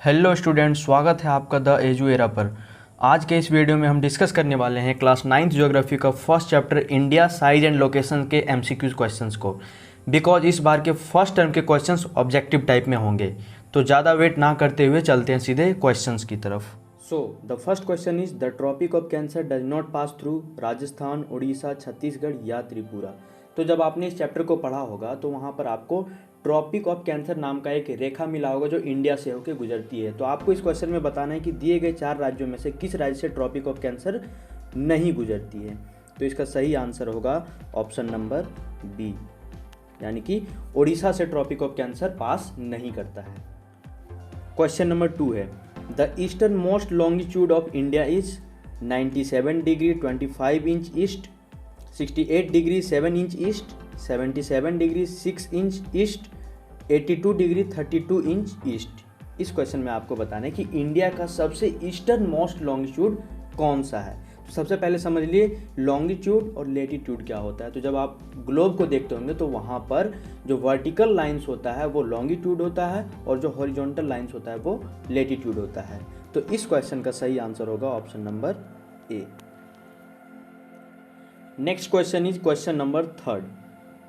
Hello student, स्वागत है आपका द एजू एरा पर। आज के इस वीडियो में हम डिस्कस करने वाले हैं क्लास 9th ज्योग्राफी का first chapter India size and location के एमसीक्यूज क्वेश्चंस को। बिकॉज इस बार के फर्स्ट टर्म के क्वेश्चंस ऑब्जेक्टिव टाइप में होंगे, तो ज़्यादा वेट ना करते हुए चलते हैं सीधे क्वेश्चंस की तरफ। So the first question is the tropic of cancer does not pass through Rajasthan, Orissa, Chhattisgarh या त्रिपुरा। तो जब आपने इस चैप्टर को पढ़ा होगा तो वहाँ पर आपको ट्रॉपिक ऑफ कैंसर नाम का एक रेखा मिला होगा जो इंडिया से होकर गुजरती है। तो आपको इस क्वेश्चन में बताना है कि दिए गए 4 राज्यों में से किस राज्य से ट्रॉपिक ऑफ कैंसर नहीं गुजरती है। तो इसका सही आंसर होगा ऑप्शन नंबर बी, यानी कि उड़ीसा से ट्रॉपिक ऑफ कैंसर पास नहीं करता है। क्वेश्चन नंबर 2 है the eastern most longitude of India is 97 degree 25 inch east, 68 degree 7 inch east, 77 degree 6 inch east, 82 degree 32 inch east. इस क्वेश्चन में आपको बताना है कि इंडिया का सबसे ईस्टर्न मोस्ट लॉन्गिट्यूड कौन सा है। तो सबसे पहले समझ लिए लॉन्गिट्यूड और लेटीट्यूड क्या होता है। तो जब आप ग्लोब को देखते होंगे तो वहाँ पर जो वर्टिकल लाइंस होता है वो लॉन्गिट्यूड होता है और जो हॉरिजॉन्टल लाइंस होता है वो लेटीट्यूड होता है। तो इस क्वेश्चन का सही आंसर होगा option number A. Next question is question number 3।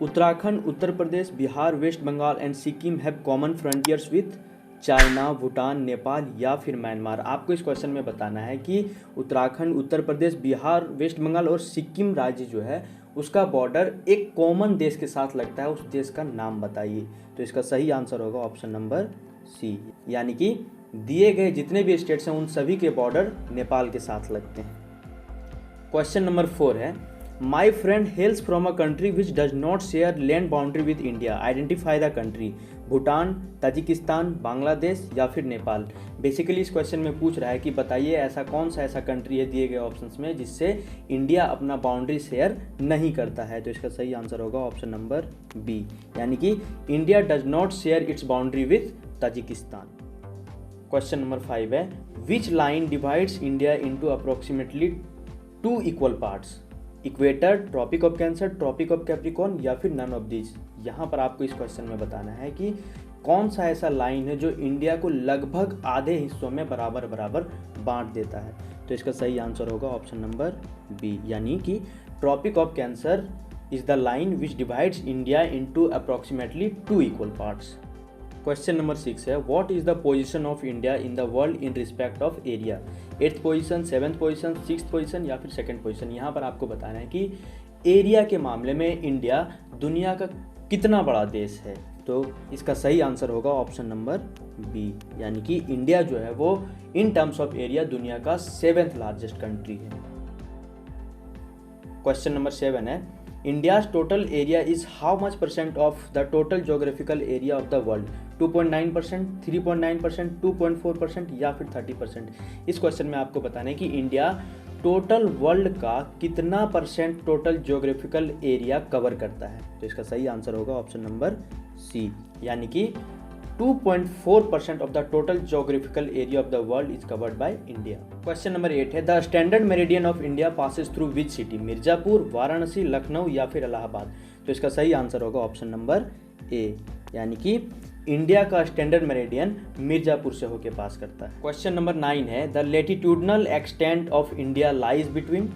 Uttarakhand, Uttar Pradesh, Bihar, West Bengal and Sikkim have common frontiers with China, Bhutan, Nepal या फिर म्यांमार। आपको इस क्वेश्चन में बताना है कि उत्तराखंड, उत्तर प्रदेश, बिहार, वेस्ट बंगाल और सिक्किम राज्य जो है उसका बॉर्डर एक कॉमन देश के साथ लगता है, उस देश का नाम बताइए। तो इसका सही आंसर होगा ऑप्शन नंबर सी, यानी कि दिए गए जितने भी स्टेट्स हैं उन सभी के बॉर्डर नेपाल के साथ लगते हैं। क्वेश्चन नंबर 4 है my friend हेल्स from a country which does not share land boundary with India, identify the country. Bhutan, Tajikistan, Bangladesh या फिर नेपाल। बेसिकली इस क्वेश्चन में पूछ रहा है कि बताइए ऐसा कौन सा ऐसा कंट्री है दिए गए ऑप्शंस में जिससे इंडिया अपना बाउंड्री शेयर नहीं करता है। तो इसका सही आंसर होगा ऑप्शन नंबर बी, यानी कि India does not share its boundary with Tajikistan. Question number 5 है which line divides India into approximately 2 equal parts, equator, tropic of cancer, tropic of capricorn या फिर नन ऑफ दीज। यहाँ पर आपको इस क्वेश्चन में बताना है कि कौन सा ऐसा लाइन है जो इंडिया को लगभग आधे हिस्सों में बराबर बराबर बांट देता है। तो इसका सही आंसर होगा ऑप्शन नंबर बी, यानी कि Tropic of Cancer is the line which divides India into approximately 2 equal parts. Question number 6 है what is the position of India in the world in respect of area, 8th position, 7th position, 6th position या फिर 2nd position. यहाँ पर आपको बताना है कि area के मामले में इंडिया दुनिया का कितना बड़ा देश है। तो इसका सही आंसर होगा ऑप्शन नंबर बी, यानी कि इंडिया जो है वो इन टर्म्स ऑफ एरिया दुनिया का 7th लार्जेस्ट कंट्री है। क्वेश्चन नंबर 7 है India's total area is how much % of the total geographical area of the world, 2.9%, 3.9%, 2.4% या फिर 30%। इस क्वेश्चन में आपको बताना है कि इंडिया टोटल वर्ल्ड का कितना % टोटल ज्योग्राफिकल एरिया कवर करता है। तो इसका सही आंसर होगा ऑप्शन नंबर सी, यानी कि 2.4% of the total geographical area of the world is covered by India. Question number 8 है the standard meridian of India passes through which city, Mirzapur, Varanasi, Lucknow या फिर इलाहाबाद। तो इसका सही आंसर होगा ऑप्शन नंबर ए, यानी कि इंडिया का स्टैंडर्ड मेरिडियन मिर्जापुर से होकर पास करता है। क्वेश्चन नंबर 9 है the latitudinal extent of India lies between.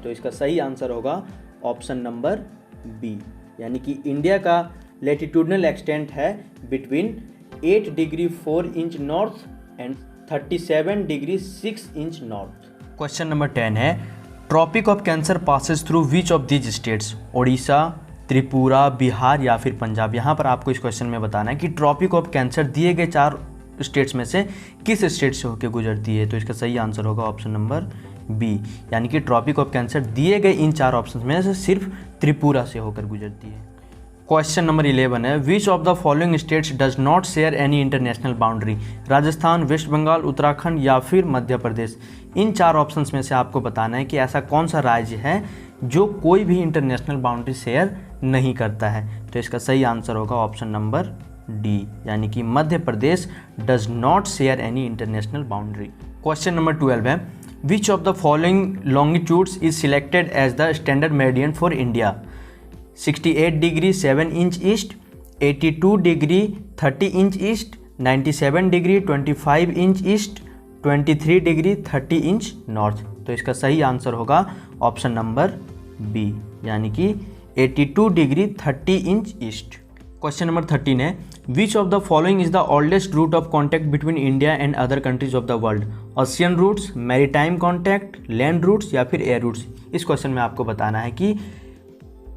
तो इसका सही आंसर होगा ऑप्शन नंबर बी, यानी कि इंडिया का लेटिट्यूडनल एक्सटेंट है between 8 degree 4 inch north and 37 degree 6 inch north. Question number 10 है Tropic of Cancer passes through which of these states, Odisha, Tripura, Bihar या फिर पंजाब। यहाँ पर आपको इस क्वेश्चन में बताना है कि ट्रॉपिक ऑफ कैंसर दिए गए 4 स्टेट्स में से किस स्टेट से होकर गुजरती है। तो इसका सही आंसर होगा ऑप्शन नंबर बी, यानी कि ट्रॉपिक ऑफ कैंसर दिए गए इन 4 ऑप्शन में से सिर्फ त्रिपुरा से होकर गुजरती है। क्वेश्चन नंबर 11 है which of the following states does not share any international boundary, Rajasthan, West Bengal, Uttarakhand या फिर मध्य प्रदेश। इन 4 ऑप्शंस में से आपको बताना है कि ऐसा कौन सा राज्य है जो कोई भी इंटरनेशनल बाउंड्री शेयर नहीं करता है। तो इसका सही आंसर होगा ऑप्शन नंबर डी, यानी कि Madhya Pradesh does not share any international boundary. Question number 12 है which of the following longitudes is selected as the standard meridian for India, 68 degree 7 inch east, 82 degree 30 inch east, 97 degree 25 inch east, 23 degree 30 inch north. तो इसका सही answer होगा option number B, यानी कि 82 degree 30 inch east. Question number 13 है, which of the following is the oldest route of contact between India and other countries of the world? Ocean routes, maritime contact, land routes या फिर air roots. इस क्वेश्चन में आपको बताना है कि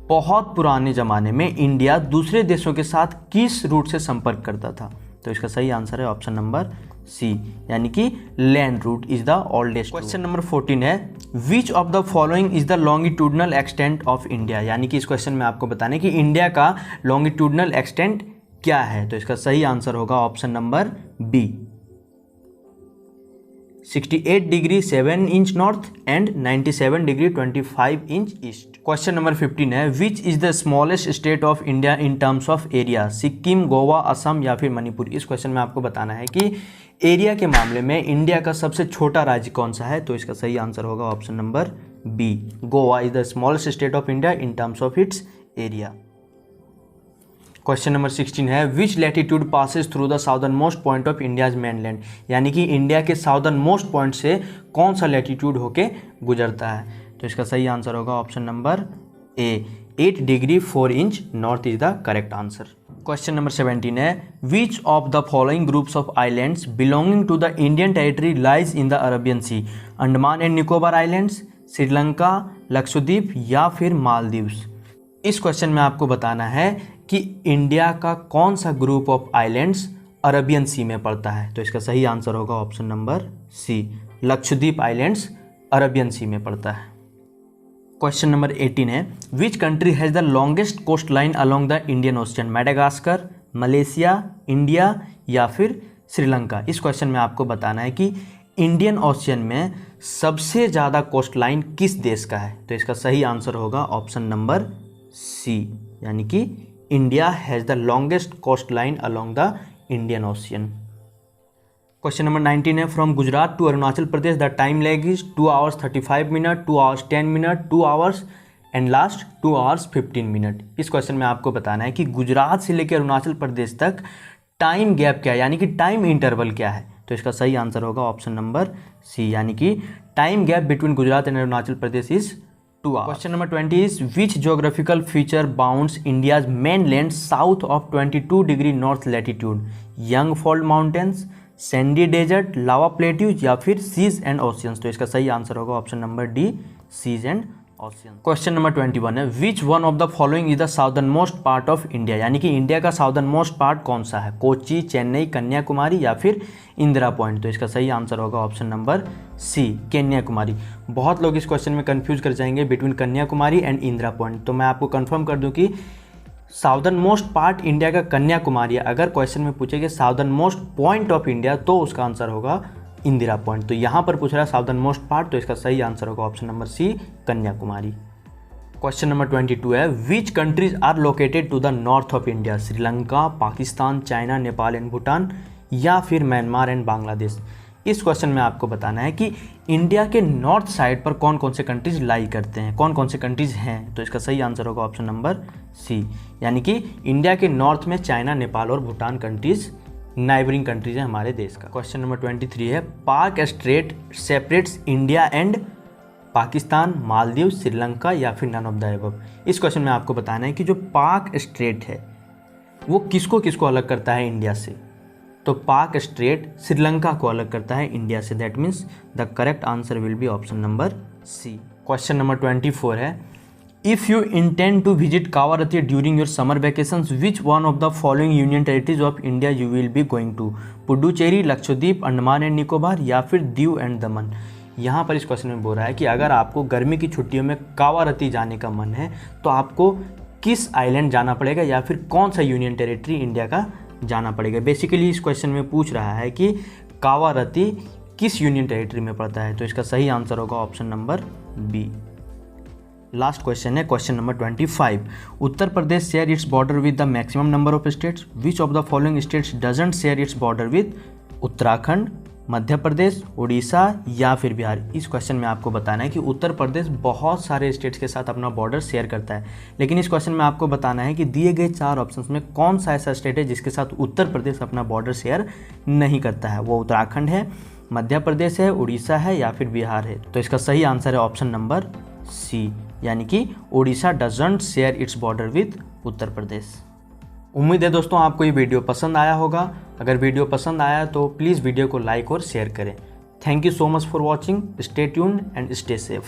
बहुत पुराने ज़माने में इंडिया दूसरे देशों के साथ किस रूट से संपर्क करता था? तो इसका सही आंसर है ऑप्शन नंबर सी, यानी कि land route is the oldest. Question number 14 है, which of the following is the longitudinal extent of India? यानी कि इस क्वेश्चन में आपको बताना है कि इंडिया का लॉन्गिट्यूडनल एक्सटेंट क्या है? तो इसका सही आंसर होगा option number B, 68 degree 7 inch north and 97 degree 25 inch east. Question number 15 है, which is the smallest state of India in terms of area? Sikkim, Goa, Assam या फिर मणिपुर। इस क्वेश्चन में आपको बताना है कि एरिया के मामले में इंडिया का सबसे छोटा राज्य कौन सा है? तो इसका सही आंसर होगा option number B, Goa is the smallest state of India in terms of its area. Question number 16 है, which latitude passes through the southern most point of India's mainland? यानी कि इंडिया के साउदर्न मोस्ट पॉइंट से कौन सा latitude होके गुजरता है? तो इसका सही आंसर होगा option number A, 8 degree 4 inch north is the correct answer. Question number 17 है, which of the following groups of islands belonging to the Indian territory lies in the Arabian Sea? Andaman and Nicobar Islands, Sri Lanka, Lakshadweep या फिर मालदीव्स। इस क्वेश्चन में आपको बताना है कि इंडिया का कौन सा group of islands Arabian sea में पड़ता है? तो इसका सही आंसर होगा option number C, Lakshadweep islands Arabian sea में पड़ता है। क्वेश्चन नंबर 18 है, which country has the longest coast line along the Indian ocean? Madagascar, Malaysia, India या फिर श्रीलंका। इस क्वेश्चन में आपको बताना है कि इंडियन ओशियन में सबसे ज़्यादा कोस्ट लाइन किस देश का है? तो इसका सही आंसर होगा ऑप्शन नंबर सी, यानी कि India has the longest coast line along the Indian Ocean. Question number 19 है, from Gujarat to Arunachal Pradesh the time lag is 2 hours 35 minute, 2 hours 10 minute, 2 hours and last 2 hours 15 minute. इस क्वेश्चन में आपको बताना है कि गुजरात से लेकर अरुणाचल प्रदेश तक टाइम गैप क्या है, यानी कि टाइम इंटरवल क्या है? तो इसका सही आंसर होगा ऑप्शन नंबर सी, यानी कि time gap between Gujarat and Arunachal Pradesh is 2 hours। Question number 20 is, which geographical feature bounds India's mainland south of 22 degree north latitude? Young fold mountains, sandy desert, lava plateaus या फिर seize and oceans. तो इसका सही answer होगा option number D, seas and ocean. Question number 21 है, which one of the following is the southern most part of India? यानी कि India का साउदर्न मोस्ट पार्ट कौन सा है? कोची, चेन्नई, कन्याकुमारी या फिर इंदिरा पॉइंट। तो इसका सही आंसर होगा ऑप्शन नंबर सी, कन्याकुमारी। बहुत लोग इस क्वेश्चन में कंफ्यूज कर जाएंगे between Kanyakumari and Indira point. तो मैं आपको कंफर्म कर दूं कि साउदर्न मोस्ट पार्ट इंडिया का कन्याकुमारी है। अगर क्वेश्चन में पूछेगा southern most point of India तो उसका आंसर होगा इंदिरा पॉइंट। तो यहाँ पर पूछ रहा है साउदर्न मोस्ट पार्ट, तो इसका सही आंसर होगा option number C, Kanyakumari. Question number 22 है, which countries are located to the north of India? Sri Lanka, Pakistan, China, Nepal and Bhutan या फिर म्यांमार एंड बांग्लादेश। इस क्वेश्चन में आपको बताना है कि इंडिया के नॉर्थ साइड पर कौन कौन से कंट्रीज लाई करते हैं, कौन कौन से कंट्रीज हैं। तो इसका सही आंसर होगा ऑप्शन नंबर सी, यानी कि इंडिया के नॉर्थ में चाइना, नेपाल और भूटान कंट्रीज नाइबरिंग कंट्रीज है हमारे देश का। क्वेश्चन नंबर 23 है, पाक straight separates India and Pakistan, Maldives, Sri Lanka या फिर नन ऑफ द अबव। इस क्वेश्चन में आपको बताना है कि जो पाक स्ट्रेट है वो किसको किसको अलग करता है इंडिया से। तो पाक स्ट्रेट श्रीलंका को अलग करता है इंडिया से। That means the correct answer will be option number C. Question number 24 है, if you intend to visit Kavaratti during your summer vacations which one of the following union territories of India you will be going to? Puducherry, Lakshadweep, Andaman and Nicobar या फिर Diu and दमन। यहाँ पर इस क्वेश्चन में बोल रहा है कि अगर आपको गर्मी की छुट्टियों में कावारती जाने का मन है तो आपको किस आइलैंड जाना पड़ेगा या फिर कौन सा यूनियन टेरिटरी इंडिया का जाना पड़ेगा। बेसिकली इस क्वेश्चन में पूछ रहा है कि कावारती किस यूनियन टेरिटरी में पड़ता है। तो इसका सही आंसर होगा option number B. Last question है question number 25, Uttar Pradesh share its border with the maximum number of states? Which of the following states doesn't share its border with Uttarakhand, Madhya Pradesh, Orissa या फिर बिहार। इस क्वेश्चन में आपको बताना है कि उत्तर प्रदेश बहुत सारे स्टेट्स के साथ अपना बॉर्डर शेयर करता है, लेकिन इस क्वेश्चन में आपको बताना है कि दिए गए 4 ऑप्शंस में कौन सा ऐसा स्टेट है जिसके साथ उत्तर प्रदेश अपना बॉर्डर शेयर नहीं करता है। वो उत्तराखंड है, मध्य प्रदेश है, उड़ीसा है या फिर बिहार है। तो इसका सही आंसर है ऑप्शन नंबर सी, यानी कि Orissa doesn't share its border with Uttar Pradesh. उम्मीद है दोस्तों आपको ये वीडियो पसंद आया होगा। अगर वीडियो पसंद आया तो प्लीज़ वीडियो को लाइक और शेयर करें। Thank you so much for watching. Stay tuned and stay safe.